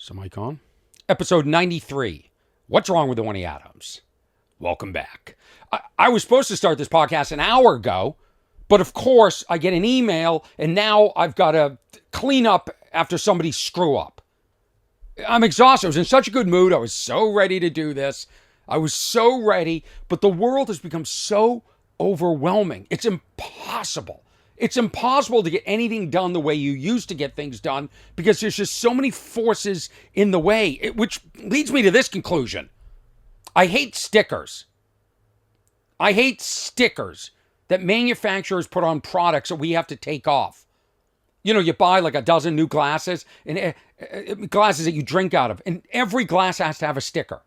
So mic on. Episode 93. What's wrong with the Orny Adams? Welcome back. I was supposed to start this podcast an hour ago, but of course I get an email and now I've got to clean up after somebody screw up. I'm exhausted. I was in such a good mood. I was so ready to do this. I was so ready, but the world has become so overwhelming. It's impossible. It's impossible to get anything done the way you used to get things done because there's just so many forces in the way, which leads me to this conclusion. I hate stickers. I hate stickers that manufacturers put on products that we have to take off. You know, you buy like a dozen new glasses, and glasses that you drink out of, and every glass has to have a sticker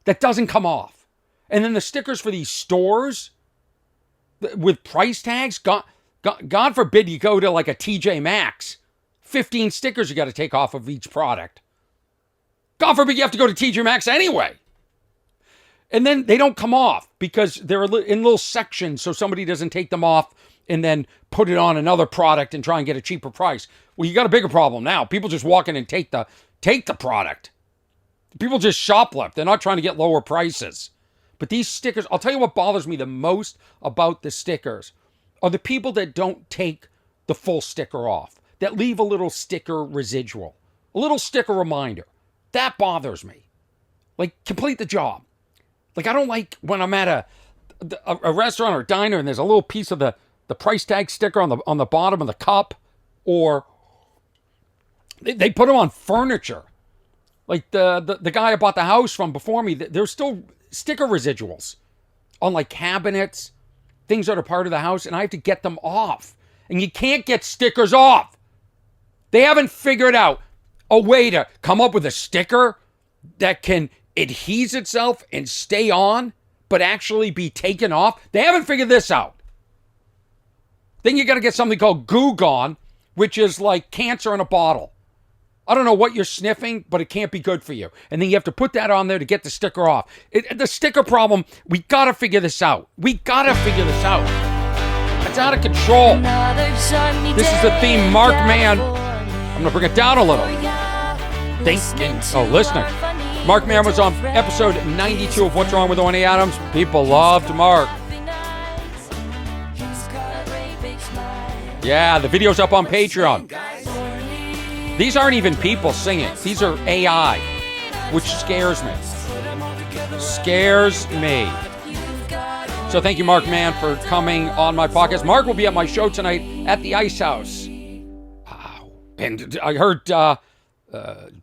that doesn't come off. And then the stickers for these stores with price tags, God forbid you go to like a TJ Maxx. 15 stickers you got to take off of each product. God forbid you have to go to TJ Maxx anyway. And then they don't come off because they're in little sections so somebody doesn't take them off and then put it on another product and try and get a cheaper price. Well, you got a bigger problem now. People just walk in and take the product. People just shoplift. They're not trying to get lower prices. But these stickers, I'll tell you what bothers me the most about the stickers are the people that don't take the full sticker off, that leave a little sticker residual, a little sticker reminder. That bothers me. Like, complete the job. Like, I don't like when I'm at a restaurant or a diner and there's a little piece of the price tag sticker on the bottom of the cup, or they put them on furniture. Like the guy I bought the house from before me, there's still sticker residuals on like cabinets, things that are part of the house, and I have to get them off. And you can't get stickers off. They haven't figured out a way to come up with a sticker that can adhere itself and stay on, but actually be taken off. They haven't figured this out. Then you got to get something called Goo Gone, which is like cancer in a bottle. I don't know what you're sniffing, but it can't be good for you. And then you have to put that on there to get the sticker off. The sticker problem, we got to figure this out. We got to figure this out. It's out of control. This is the theme, Mark Mann. I'm going to bring it down a little. Listening. Mark Mann was on episode 92 of What's Wrong with Orny Adams. People loved Mark. Yeah, the video's up on Patreon. These aren't even people singing. These are AI, which scares me. Scares me. So thank you, Mark Mann, for coming on my podcast. Mark will be at my show tonight at the Ice House. And I heard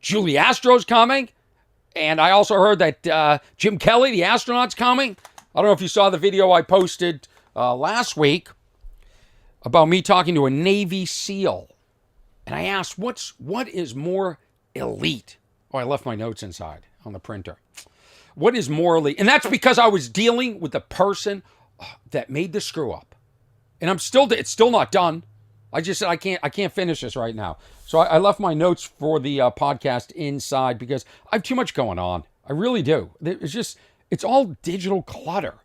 Julie Astro's coming. And I also heard that Jim Kelly, the astronaut's coming. I don't know if you saw the video I posted last week about me talking to a Navy SEAL. And I asked, what is more elite? Oh, I left my notes inside on the printer. What is more elite? And that's because I was dealing with the person that made the screw up. And it's still not done. I just said, I can't finish this right now. So I left my notes for the podcast inside because I have too much going on. I really do. It's all digital clutter,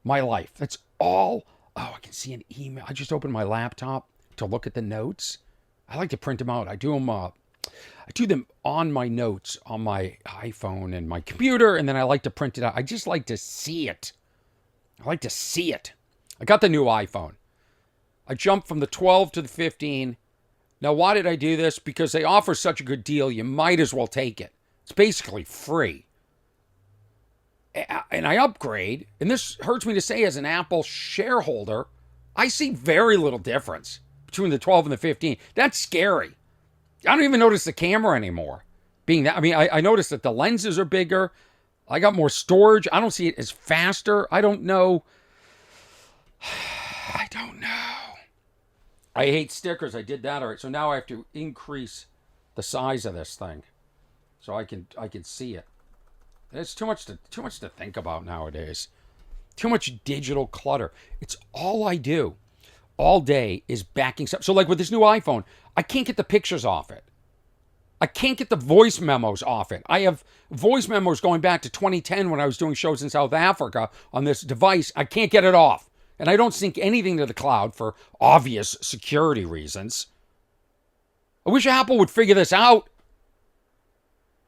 my life. That's all. Oh, I can see an email. I just opened my laptop to look at the notes. I like to print them out. I do them on my notes on my iPhone and my computer, and then I like to print it out. I just like to see it. I got the new iPhone. I jumped from the 12 to the 15. Now, why did I do this? Because they offer such a good deal, you might as well take it. It's basically free. And I upgrade, and this hurts me to say as an Apple shareholder, I see very little difference between the 12 and the 15. That's scary. I don't even notice the camera anymore. I noticed that the lenses are bigger. I got more storage. I don't see it as faster. I don't know. I hate stickers. I did that. All right. So now I have to increase the size of this thing so I can see it. It's too much to think about nowadays. Too much digital clutter. It's all I do all day is backing stuff. So like with this new iPhone, I can't get the pictures off it. I can't get the voice memos off it. I have voice memos going back to 2010 when I was doing shows in South Africa on this device. I can't get it off. And I don't sync anything to the cloud for obvious security reasons. I wish Apple would figure this out.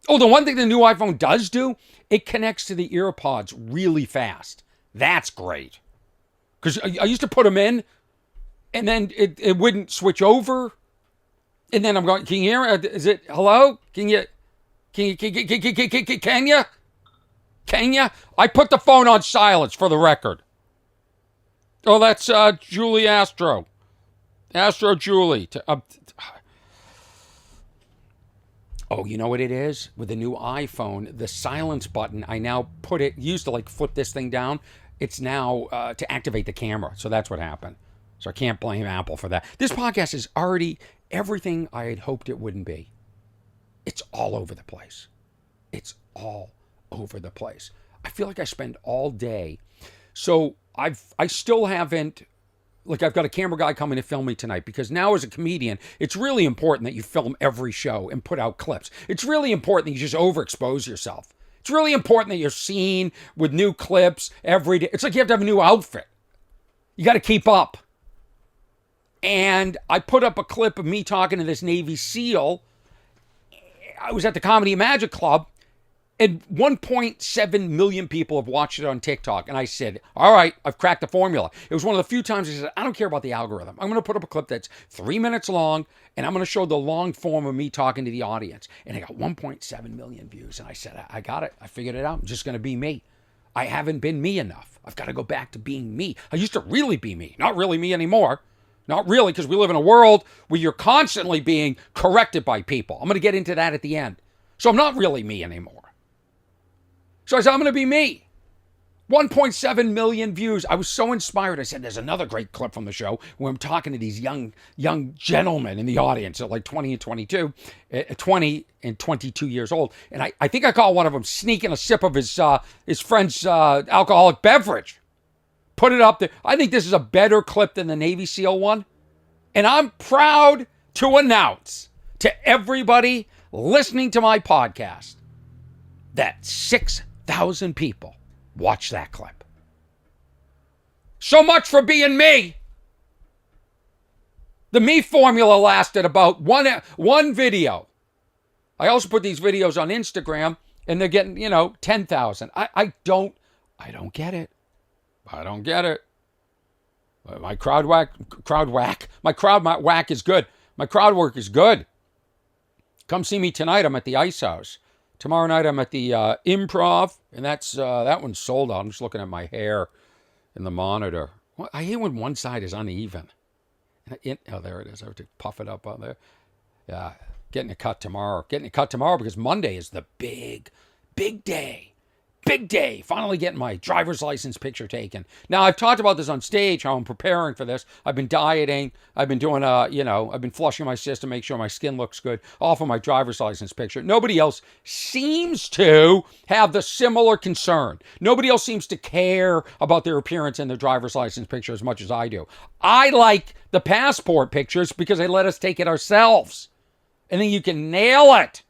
Oh, the one thing the new iPhone does do, it connects to the earpods really fast. That's great. Because I used to put them in, and then it wouldn't switch over. And then I'm going, can you hear it? Is it, hello? Can you? I put the phone on silence for the record. Oh, that's Julie Astro. Astro Julie. Oh, you know what it is? With the new iPhone, the silence button, I now put it, used to like flip this thing down. It's now to activate the camera. So that's what happened. So I can't blame Apple for that. This podcast is already everything I had hoped it wouldn't be. It's all over the place. It's all over the place. I feel like I spend all day. So I still haven't, like I've got a camera guy coming to film me tonight because now as a comedian, it's really important that you film every show and put out clips. It's really important that you just overexpose yourself. It's really important that you're seen with new clips every day. It's like you have to have a new outfit. You got to keep up. And I put up a clip of me talking to this Navy SEAL. I was at the Comedy Magic Club, and 1.7 million people have watched it on TikTok. And I said, all right, I've cracked the formula. It was one of the few times I said, I don't care about the algorithm. I'm going to put up a clip that's 3 minutes long, and I'm going to show the long form of me talking to the audience. And I got 1.7 million views. And I said, I got it. I figured it out. I'm just going to be me. I haven't been me enough. I've got to go back to being me. I used to really be me. Not really me anymore. Not really, because we live in a world where you're constantly being corrected by people. I'm going to get into that at the end. So I'm not really me anymore. So I said, I'm going to be me. 1.7 million views. I was so inspired. I said, there's another great clip from the show where I'm talking to these young gentlemen in the audience at like 20 and 22, 20 and 22 years old. And I think I caught one of them sneaking a sip of his friend's alcoholic beverage. Put it up there. I think this is a better clip than the Navy SEAL one. And I'm proud to announce to everybody listening to my podcast that 6,000 people watched that clip. So much for being me. The me formula lasted about one video. I also put these videos on Instagram, and they're getting, 10,000. I don't get it. I don't get it. My crowd whack is good. My crowd work is good. Come see me tonight. I'm at the Ice House. Tomorrow night I'm at the Improv, and that one's sold out. I'm just looking at my hair in the monitor. Well, I hate when one side is uneven. Oh, there it is. I have to puff it up on there. Yeah, getting a cut tomorrow. Because Monday is the big day. Big day. Finally getting my driver's license picture taken. Now, I've talked about this on stage, how I'm preparing for this. I've been dieting. I've been doing, I've been flushing my system, make sure my skin looks good, all for my driver's license picture. Nobody else seems to have the similar concern. Nobody else seems to care about their appearance in their driver's license picture as much as I do. I like the passport pictures because they let us take it ourselves. And then you can nail it.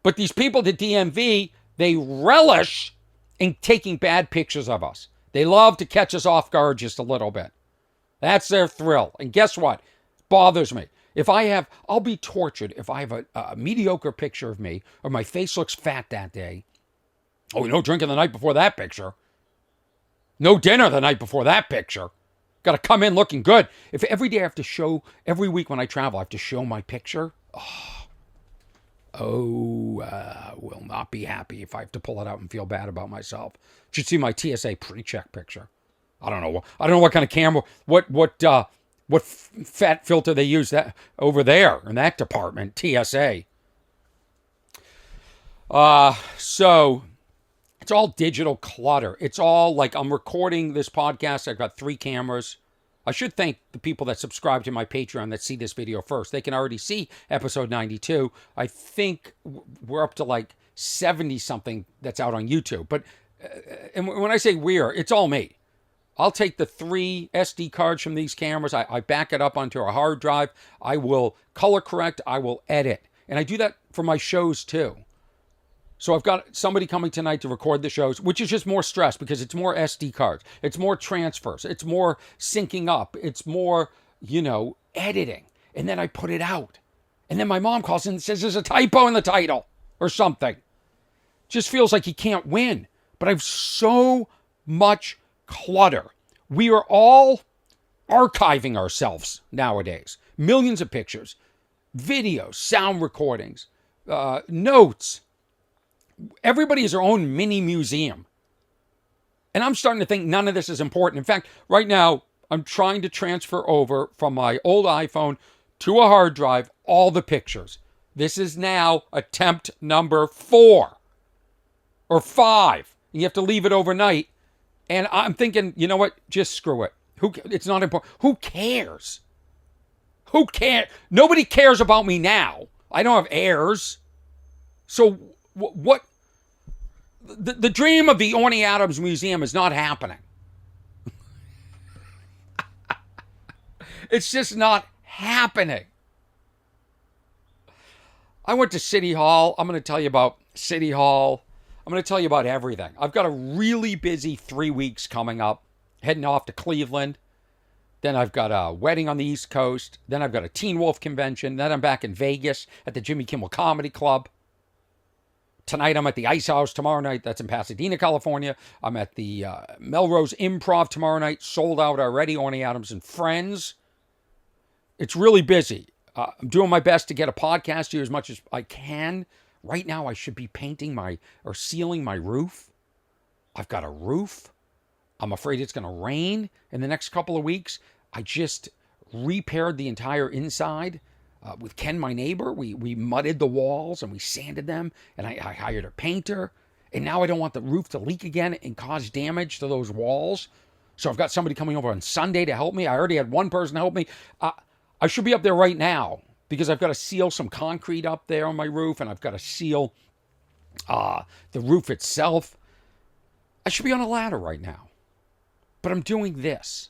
But these people at the DMV, they relish in taking bad pictures of us. They love to catch us off guard just a little bit. That's their thrill. And guess what? Bothers me. I'll be tortured if I have a mediocre picture of me or my face looks fat that day. Oh, no drinking the night before that picture. No dinner the night before that picture. Got to come in looking good. If every day I have to show, every week when I travel, I have to show my picture. Will not be happy if I have to pull it out and feel bad about myself. Should see my TSA pre-check picture. I don't know what kind of camera, what fat filter they use that over there in that department, TSA. So it's all digital clutter. It's all like I'm recording this podcast. I've got 3 cameras. I should thank the people that subscribe to my Patreon that see this video first. They can already see episode 92. I think we're up to like 70 something that's out on YouTube. But and when I say it's all me. I'll take the 3 SD cards from these cameras. I back it up onto a hard drive. I will color correct. I will edit. And I do that for my shows too. So I've got somebody coming tonight to record the shows, which is just more stress because it's more SD cards. It's more transfers. It's more syncing up. It's more, editing. And then I put it out. And then my mom calls in and says there's a typo in the title. or something. Just feels like he can't win. But I have so much clutter. We are all archiving ourselves nowadays. Millions of pictures, videos, sound recordings, notes. Everybody has their own mini museum. And I'm starting to think none of this is important. In fact, right now, I'm trying to transfer over from my old iPhone to a hard drive all the pictures. This is now attempt number 4 or 5. You have to leave it overnight. And I'm thinking, you know what? Just screw it. It's not important. Who cares? Who cares? Nobody cares about me now. I don't have heirs. So what? The dream of the Orny Adams Museum is not happening. It's just not happening. I went to City Hall. I'm going to tell you about City Hall. I'm going to tell you about everything. I've got a really busy 3 weeks coming up, heading off to Cleveland. Then I've got a wedding on the East Coast. Then I've got a Teen Wolf convention. Then I'm back in Vegas at the Jimmy Kimmel Comedy Club. Tonight I'm at the Ice House. Tomorrow night, that's in Pasadena, California. I'm at the Melrose Improv tomorrow night. Sold out already. Orny Adams and Friends. It's really busy. I'm doing my best to get a podcast to you as much as I can. Right now, I should be painting or sealing my roof. I've got a roof. I'm afraid it's going to rain in the next couple of weeks. I just repaired the entire inside with Ken, my neighbor. We mudded the walls and we sanded them, and I hired a painter. And now I don't want the roof to leak again and cause damage to those walls. So I've got somebody coming over on Sunday to help me. I already had one person help me. I should be up there right now because I've got to seal some concrete up there on my roof, and I've got to seal the roof itself. I should be on a ladder right now. But I'm doing this.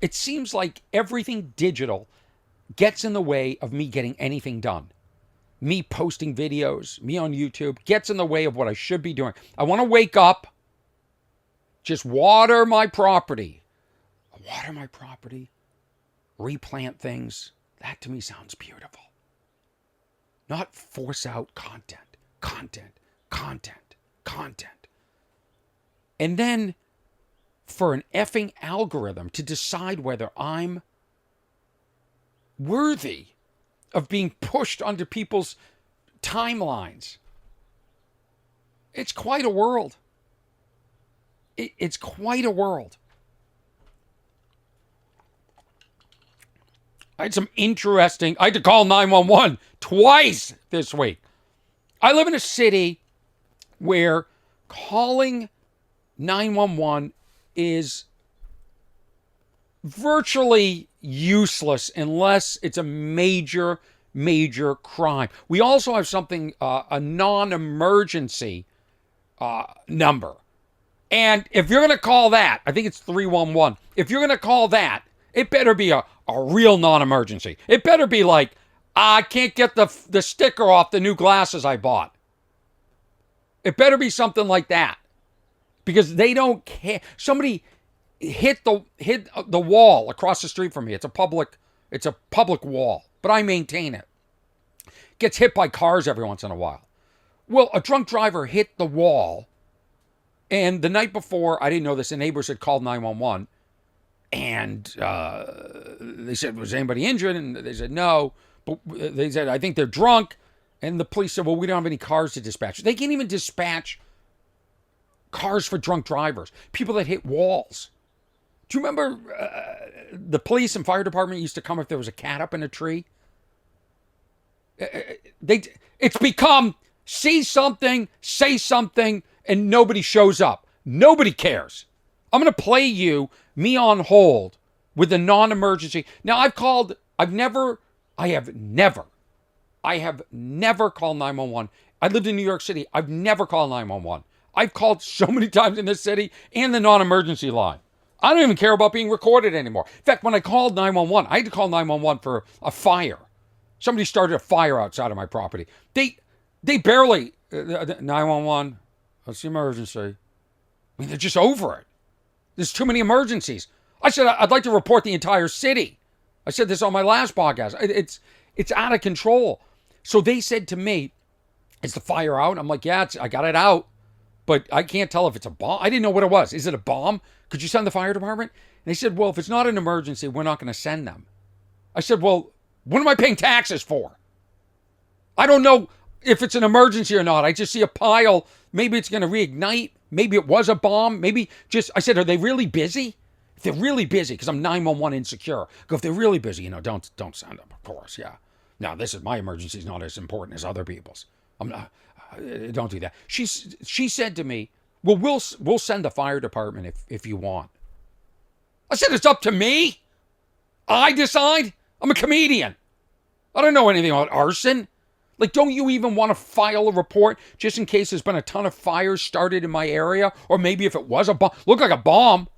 It seems like everything digital gets in the way of me getting anything done. Me posting videos, me on YouTube, gets in the way of what I should be doing. I want to wake up, just water my property. Replant things. That to me sounds beautiful. Not force out content. And then for an effing algorithm to decide whether I'm worthy of being pushed onto people's timelines. It's quite a world. It's quite a world. I had to call 911 twice this week. I live in a city where calling 911 is virtually useless unless it's a major crime. We also have something, a non-emergency number. And if you're going to call that, I think it's 311. If you're going to call that, it better be a real non-emergency. It better be like, I can't get the sticker off the new glasses I bought. It better be something like that. Because they don't care. Somebody hit the wall across the street from me. It's a public wall, but I maintain it. Gets hit by cars every once in a while. Well, a drunk driver hit the wall, and the night before, I didn't know this, the neighbors had called 911, and they said, was anybody injured? And they said, no. But they said, I think they're drunk. And the police said, well, we don't have any cars to dispatch. They can't even dispatch cars for drunk drivers, people that hit walls. Do you remember the police and fire department used to come if there was a cat up in a tree? It's become see something, say something, and nobody shows up. Nobody cares. I'm going to play you me on hold with a non-emergency. Now I have never called 911. I lived in New York City. I've never called 911. I've called so many times in this city and the non-emergency line. I don't even care about being recorded anymore. In fact, when I called 911, I had to call 911 for a fire. Somebody started a fire outside of my property. They barely, 911, what's the emergency? I mean, they're just over it. There's too many emergencies. I said, I'd like to report the entire city. I said this on my last podcast. It's out of control. So they said to me, is the fire out? I'm like, yeah, I got it out, but I can't tell if it's a bomb. I didn't know what it was. Is it a bomb? Could you send the fire department? And they said, well, if it's not an emergency, we're not going to send them. I said, well, what am I paying taxes for? I don't know if it's an emergency or not. I just see a pile. Maybe it's going to reignite. Maybe it was a bomb. Maybe just, I said, are they really busy? If they're really busy, because I'm 911 insecure, go, if they're really busy, don't send them, of course, yeah. Now, my emergency is not as important as other people's. I'm not, don't do that. She said to me, well, we'll send the fire department if you want. I said, it's up to me. I decide. I'm a comedian. I don't know anything about arson. Like, don't you even want to file a report just in case there's been a ton of fires started in my area? Or maybe if it was a bomb, looked like a bomb.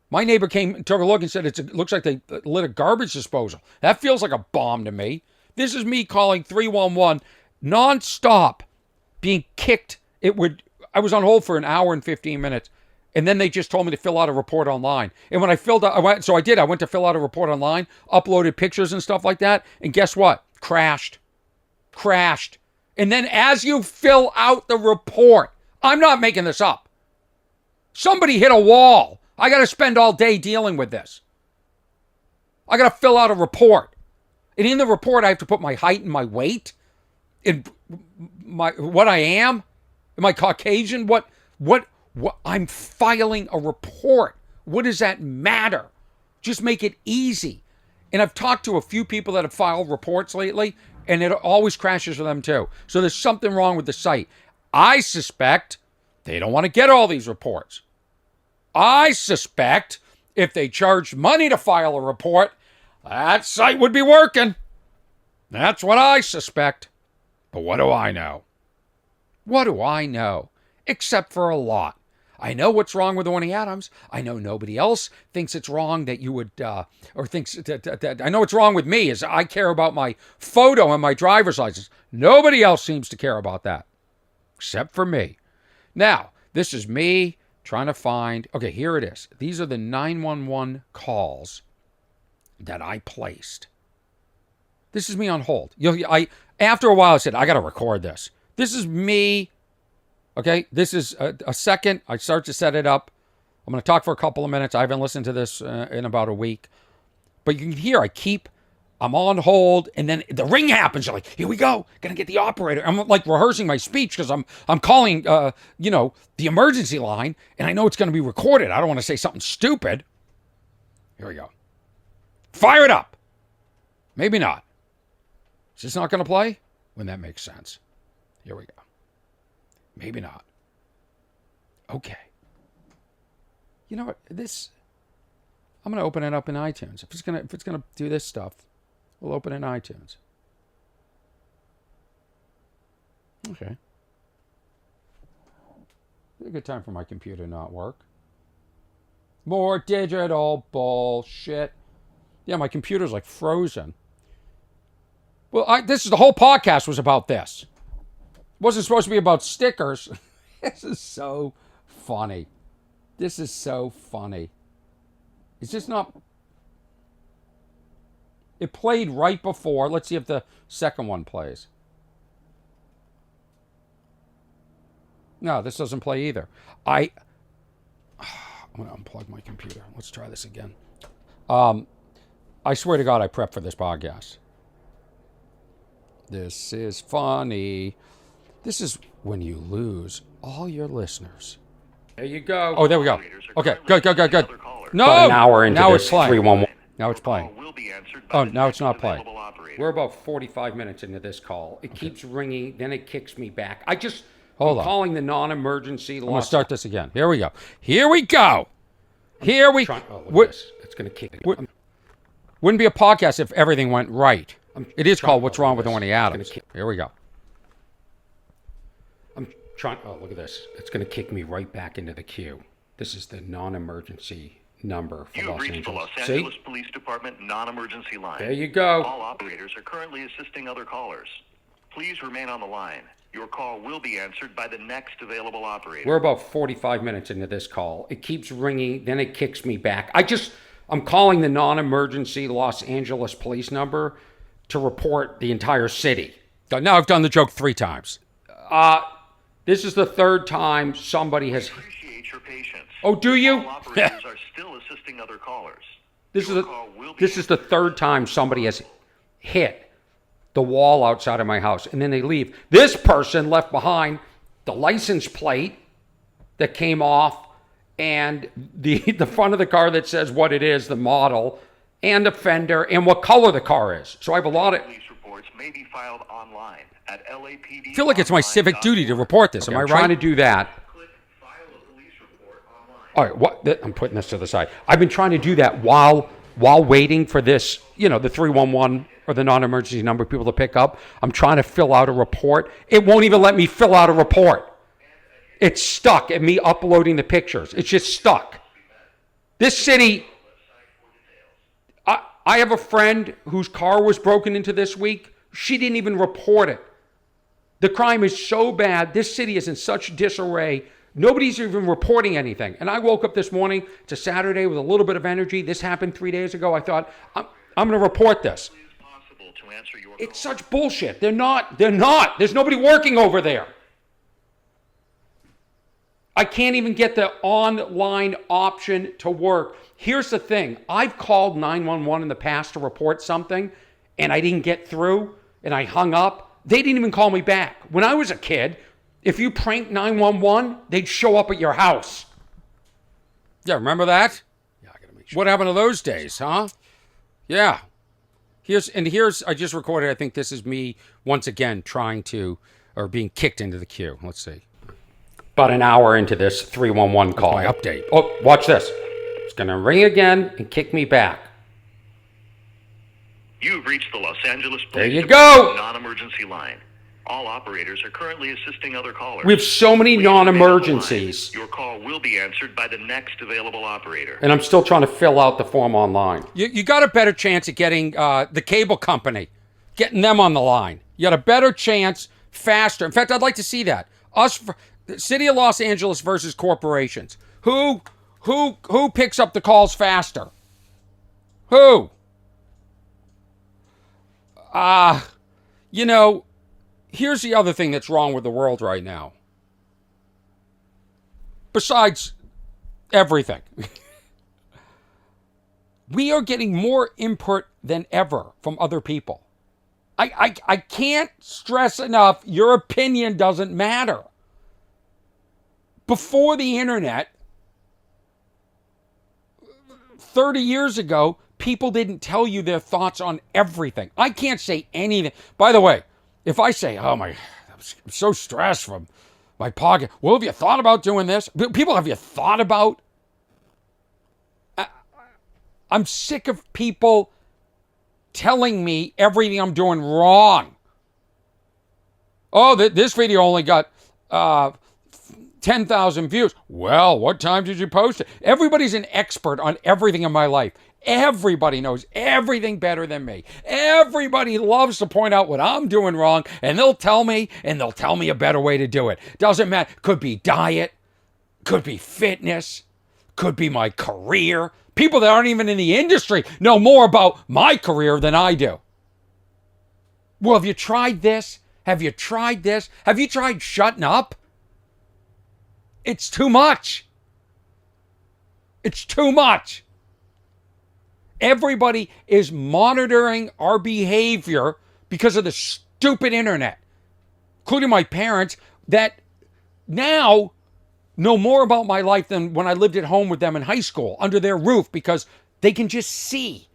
My neighbor came and took a look and said, it looks like they lit a garbage disposal. That feels like a bomb to me. This is me calling 311 nonstop, being kicked. I was on hold for an hour and 15 minutes. And then they just told me to fill out a report online. And when I filled out, I went to fill out a report online, uploaded pictures and stuff like that. And guess what? Crashed. And then as you fill out the report, I'm not making this up. Somebody hit a wall. I got to spend all day dealing with this. I got to fill out a report. And in the report, I have to put my height and my weight and what I am. Am I Caucasian? What I'm filing a report. What does that matter? Just make it easy. And I've talked to a few people that have filed reports lately, and it always crashes for them too. So there's something wrong with the site. I suspect they don't want to get all these reports. I suspect if they charged money to file a report, that site would be working. That's what I suspect. But what do I know? What do I know? Except for a lot. I know what's wrong with Orny Adams. I know nobody else thinks it's wrong that you would, or thinks that I know what's wrong with me is I care about my photo and my driver's license. Nobody else seems to care about that, except for me. Now, this is me trying to find, okay, here it is. These are the 911 calls that I placed. This is me on hold. After a while, I said, I got to record this. This is me. Okay, this is a second. I start to set it up. I'm going to talk for a couple of minutes. I haven't listened to this in about a week. But you can hear I'm on hold, and then the ring happens. You're like, here we go. Going to get the operator. I'm like rehearsing my speech because I'm calling, the emergency line, and I know it's going to be recorded. I don't want to say something stupid. Here we go. Fire it up. Maybe not. Is this not going to play? When that makes sense. Here we go. Maybe not. Okay. You know what? I'm going to open it up in iTunes. If it's going to do this stuff, we'll open it in iTunes. Okay. It's a good time for my computer to not work. More digital bullshit. Yeah, my computer's like frozen. Well, the whole podcast was about this. It wasn't supposed to be about stickers. This is so funny. It's just not... It played right before. Let's see if the second one plays. No, this doesn't play either. I'm going to unplug my computer. Let's try this again. I swear to God, I prepped for this podcast. This is funny. This is when you lose all your listeners. There you go. Oh, there we go. Okay, good. No! About an hour into now it's playing. 311. Now it's playing. Oh, now it's not playing. We're about 45 minutes into this call. It keeps ringing, then it kicks me back. I'm calling the non-emergency. I'm going to start this again. Here we go. Oh, look at this. It's going to kick me. Wouldn't be a podcast if everything went right. It is called What's Wrong with Orny Adams. Here we go. Oh, look at this. It's going to kick me right back into the queue. This is the non-emergency number for Los Angeles. The Los Angeles Police Department non-emergency line. There you go. All operators are currently assisting other callers. Please remain on the line. Your call will be answered by the next available operator. We're about 45 minutes into this call. It keeps ringing, then it kicks me back. I'm calling the non-emergency Los Angeles police number to report the entire city. Now I've done the joke 3 times. This is the third time somebody has... Appreciate your patience. Oh, do you? All operators are still assisting other callers. This is the third time somebody has hit the wall outside of my house, and then they leave. This person left behind the license plate that came off, and the front of the car that says what it is, the model, and the fender, and what color the car is. So I have a lot of... Police reports may be filed online at LAPD. I feel like it's my civic duty to report this. Am I right? I'm trying to do that. Click file a police report online. All right, what? I'm putting this to the side. I've been trying to do that while waiting for this, the 311 or the non-emergency number people to pick up. I'm trying to fill out a report. It won't even let me fill out a report. It's stuck at me uploading the pictures. It's just stuck. This city... I have a friend whose car was broken into this week. She didn't even report it. The crime is so bad. This city is in such disarray. Nobody's even reporting anything. And I woke up this morning. It's a Saturday with a little bit of energy. This happened 3 days ago. I thought, I'm going to report this. It's such bullshit. They're not. There's nobody working over there. I can't even get the online option to work. Here's the thing. I've called 911 in the past to report something, and I didn't get through, and I hung up. They didn't even call me back. When I was a kid, if you pranked 911, they'd show up at your house. Yeah, remember that? Yeah, I gotta make sure. What happened to those days, huh? Yeah. Here's I just recorded, I think this is me once again being kicked into the queue. Let's see. About an hour into this 311 call. My update. Oh, watch this. It's going to ring again and kick me back. You've reached the Los Angeles Police There you go. Non-emergency line. All operators are currently assisting other callers. We have so many non-emergencies. Your call will be answered by the next available operator. And I'm still trying to fill out the form online. You got a better chance at getting the cable company, getting them on the line. You got a better chance, faster. In fact, I'd like to see that. The City of Los Angeles versus corporations. Who picks up the calls faster? Who? Here's the other thing that's wrong with the world right now. Besides everything. We are getting more input than ever from other people. I can't stress enough, your opinion doesn't matter. Before the internet, 30 years ago, people didn't tell you their thoughts on everything. I can't say anything. By the way, if I say, I'm so stressed from my podcast. Well, have you thought about doing this? People, have you thought about? I'm sick of people telling me everything I'm doing wrong. Oh, this video only got 10,000 views. Well, what time did you post it? Everybody's an expert on everything in my life. Everybody knows everything better than me. Everybody loves to point out what I'm doing wrong, and they'll tell me a better way to do it. Doesn't matter. Could be diet, could be fitness, could be my career. People that aren't even in the industry know more about my career than I do. Well, have you tried this? Have you tried this? Have you tried shutting up? It's too much. It's too much. Everybody is monitoring our behavior because of the stupid internet, including my parents that now know more about my life than when I lived at home with them in high school under their roof because they can just see.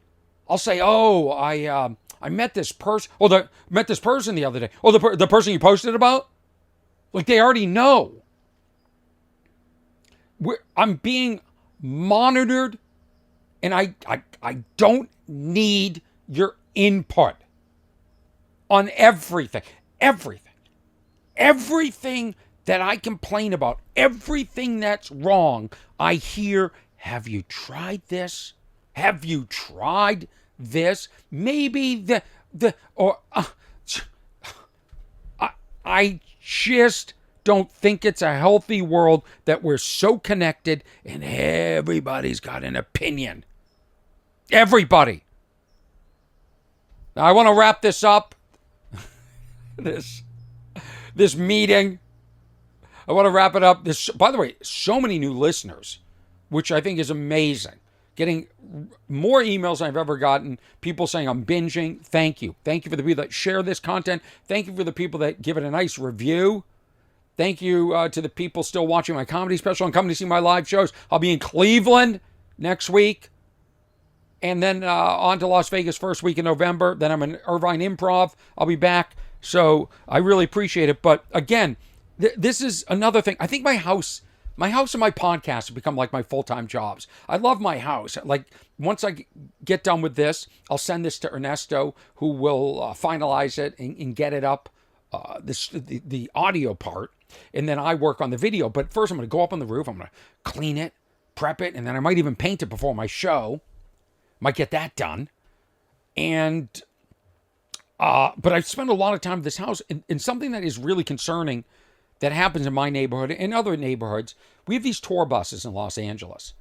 I'll say, I met this person. Met this person the other day. The person you posted about? Like they already know. I'm being monitored, and I don't need your input on everything. Everything that I complain about, everything that's wrong, I hear, have you tried this? Have you tried this? Maybe I just don't think it's a healthy world that we're so connected and everybody's got an opinion. Everybody. Now I want to wrap this up. this meeting. I want to wrap it up. By the way, so many new listeners, which I think is amazing. Getting more emails than I've ever gotten. People saying I'm binging. Thank you. Thank you for the people that share this content. Thank you for the people that give it a nice review. Thank you to the people still watching my comedy special and coming to see my live shows. I'll be in Cleveland next week. And then on to Las Vegas first week in November. Then I'm in Irvine Improv. I'll be back. So I really appreciate it. But again, this is another thing. I think my house and my podcast have become like my full-time jobs. I love my house. Like, once I get done with this, I'll send this to Ernesto, who will finalize it and get it up, the audio part, and then I work on the video. But first, I'm going to go up on the roof. I'm going to clean it, prep it, and then I might even paint it before my show. Might get that done. And, but I've spent a lot of time at this house, and something that is really concerning that happens in my neighborhood and other neighborhoods. We have these tour buses in Los Angeles.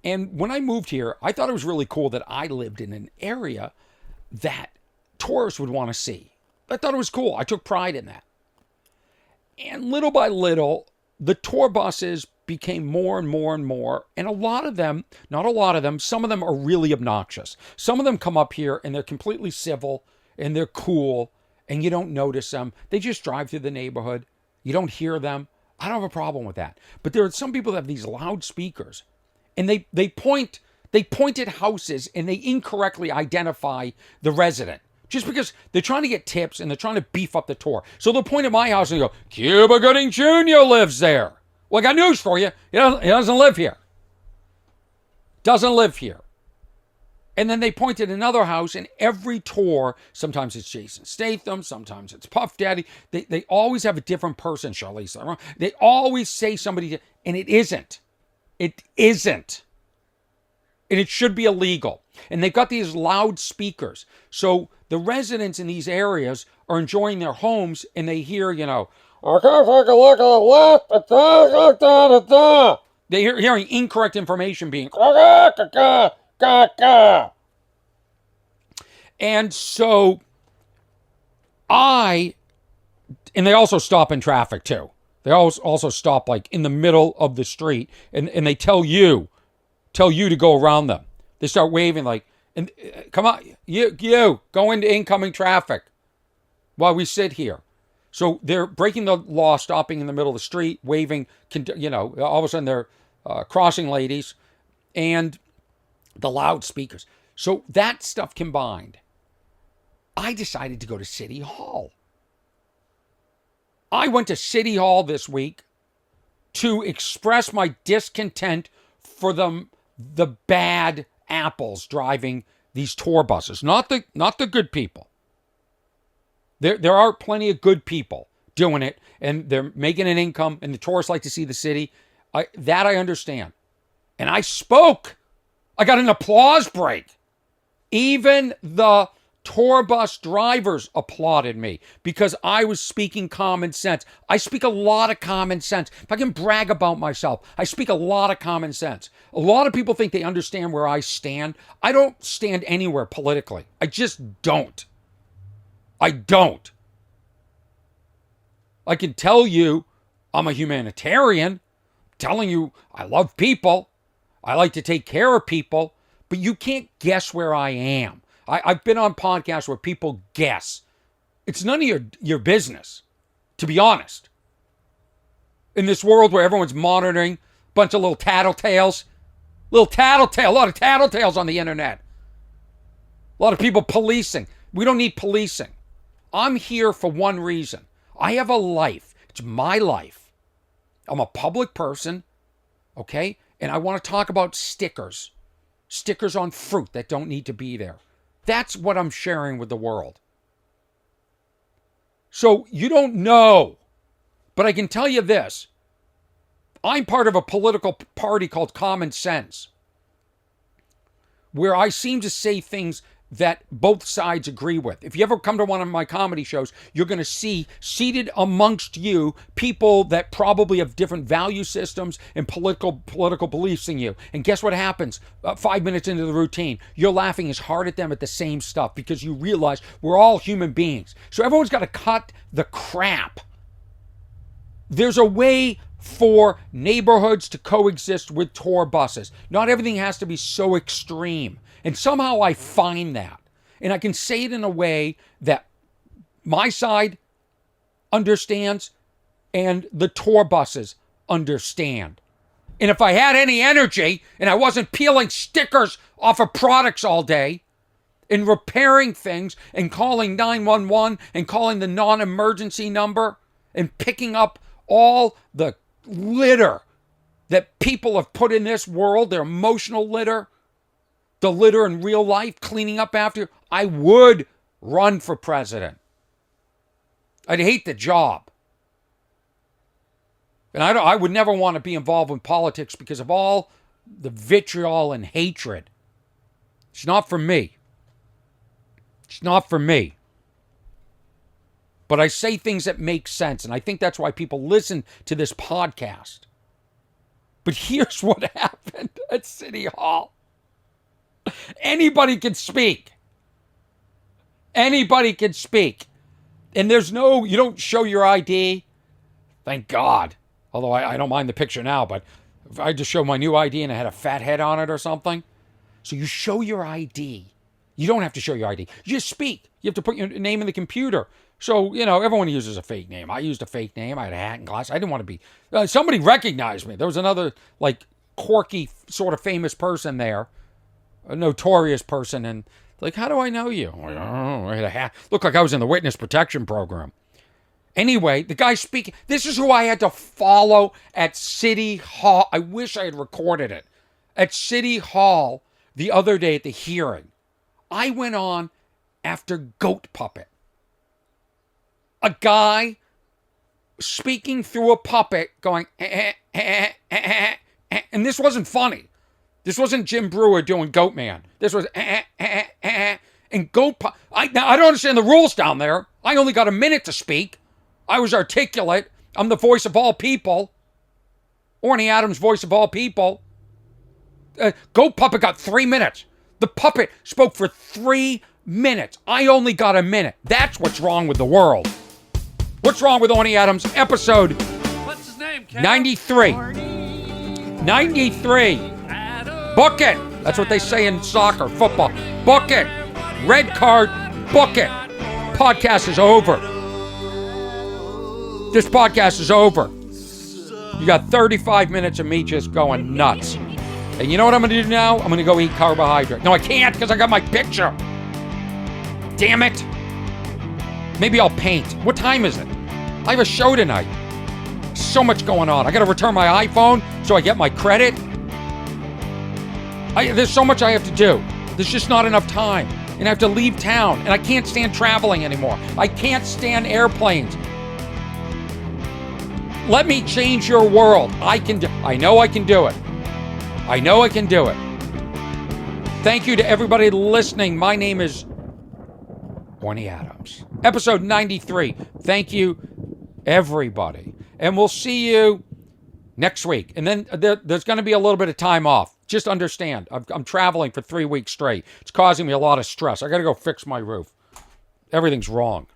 And when I moved here, I thought it was really cool that I lived in an area that tourists would want to see. I thought it was cool. I took pride in that. And little by little, the tour buses became more and more and more. And a lot of them, not a lot of them, some of them are really obnoxious. Some of them come up here and they're completely civil and they're cool and you don't notice them. They just drive through the neighborhood. You don't hear them. I don't have a problem with that. But there are some people that have these loudspeakers, and they point at houses and they incorrectly identify the resident just because they're trying to get tips and they're trying to beef up the tour. So they'll point at my house and go, Cuba Gooding Jr. lives there. Well, I got news for you. He doesn't live here. Doesn't live here. And then they point at another house, and every tour, sometimes it's Jason Statham, sometimes it's Puff Daddy. They always have a different person, Charlize Theron. They always say somebody, and it isn't. It isn't. And it should be illegal. And they've got these loudspeakers. So the residents in these areas are enjoying their homes, and they hear, okay, take a look at the left. They're hearing incorrect information being... And so and they also stop in traffic too. They also stop like in the middle of the street and they tell you to go around them. They start waving like, and come on, you go into incoming traffic while we sit here. So they're breaking the law, stopping in the middle of the street, waving, all of a sudden they're crossing ladies and the loudspeakers. So that stuff combined, I decided to go to City Hall. I went to City Hall this week to express my discontent for the bad apples driving these tour buses. Not the good people. There are plenty of good people doing it, and they're making an income, and the tourists like to see the city. I understand. And I spoke. I got an applause break. Even the tour bus drivers applauded me because I was speaking common sense. I speak a lot of common sense. If I can brag about myself, I speak a lot of common sense. A lot of people think they understand where I stand. I don't stand anywhere politically. I just don't. I don't. I can tell you I'm a humanitarian, telling you I love people. I like to take care of people, but you can't guess where I am. I've been on podcasts where people guess. It's none of your business, to be honest. In this world where everyone's monitoring, bunch of little tattletales, a lot of tattletales on the internet. A lot of people policing. We don't need policing. I'm here for one reason. I have a life. It's my life. I'm a public person, okay? And I want to talk about stickers. Stickers on fruit that don't need to be there. That's what I'm sharing with the world. So you don't know, but I can tell you this. I'm part of a political party called Common Sense, where I seem to say things that both sides agree with. If you ever come to one of my comedy shows, you're going to see seated amongst you people that probably have different value systems and political beliefs than you. And guess what happens? 5 minutes into the routine, you're laughing as hard at them at the same stuff because you realize we're all human beings. So everyone's got to cut the crap There's a way for neighborhoods to coexist with tour buses. Not everything has to be so extreme. And somehow I find that. And I can say it in a way that my side understands and the tour buses understand. And if I had any energy and I wasn't peeling stickers off of products all day and repairing things and calling 911 and calling the non-emergency number and picking up all the litter that people have put in this world, their emotional litter, the litter in real life, cleaning up after, I would run for president. I'd hate the job. And I would never want to be involved in politics because of all the vitriol and hatred. It's not for me. It's not for me. But I say things that make sense, and I think that's why people listen to this podcast. But here's what happened at City Hall. Anybody can speak. Anybody can speak. And you don't show your ID. Thank God. Although I don't mind the picture now, but if I just show my new ID and I had a fat head on it or something. So you show your ID. You don't have to show your ID. You just speak. You have to put your name in the computer. So, everyone uses a fake name. I used a fake name. I had a hat and glasses. I didn't want to be... somebody recognized me. There was another, quirky, sort of famous person there. A notorious person. And, how do I know you? I had a hat. Looked like I was in the witness protection program. Anyway, the guy speaking, this is who I had to follow at City Hall. I wish I had recorded it. At City Hall the other day at the hearing. I went on after Goat Puppet. A guy speaking through a puppet going, and this wasn't funny. This wasn't Jim Brewer doing Goat Man. This was, and Goat Puppet. Now, I don't understand the rules down there. I only got a minute to speak. I was articulate. I'm the voice of all people. Orny Adams, voice of all people. Goat Puppet got 3 minutes. The puppet spoke for 3 minutes. I only got a minute. That's what's wrong with the world. What's wrong with Orny Adams? Episode What's his name, Kev? 93. 93. Book it. That's what they say in soccer, football. Book it. Red card. Book it. Podcast is over. This podcast is over. You got 35 minutes of me just going nuts. And you know what I'm going to do now? I'm going to go eat carbohydrate. No, I can't because I got my picture. Damn it. Maybe I'll paint. What time is it? I have a show tonight. So much going on. I got to return my iPhone so I get my credit. There's so much I have to do. There's just not enough time. And I have to leave town. And I can't stand traveling anymore. I can't stand airplanes. Let me change your world. I know I can do it. I know I can do it. Thank you to everybody listening. My name is Orny Adams. Episode 93. Thank you, everybody. And we'll see you next week. And then there's going to be a little bit of time off. Just understand, I'm traveling for 3 weeks straight. It's causing me a lot of stress. I got to go fix my roof. Everything's wrong.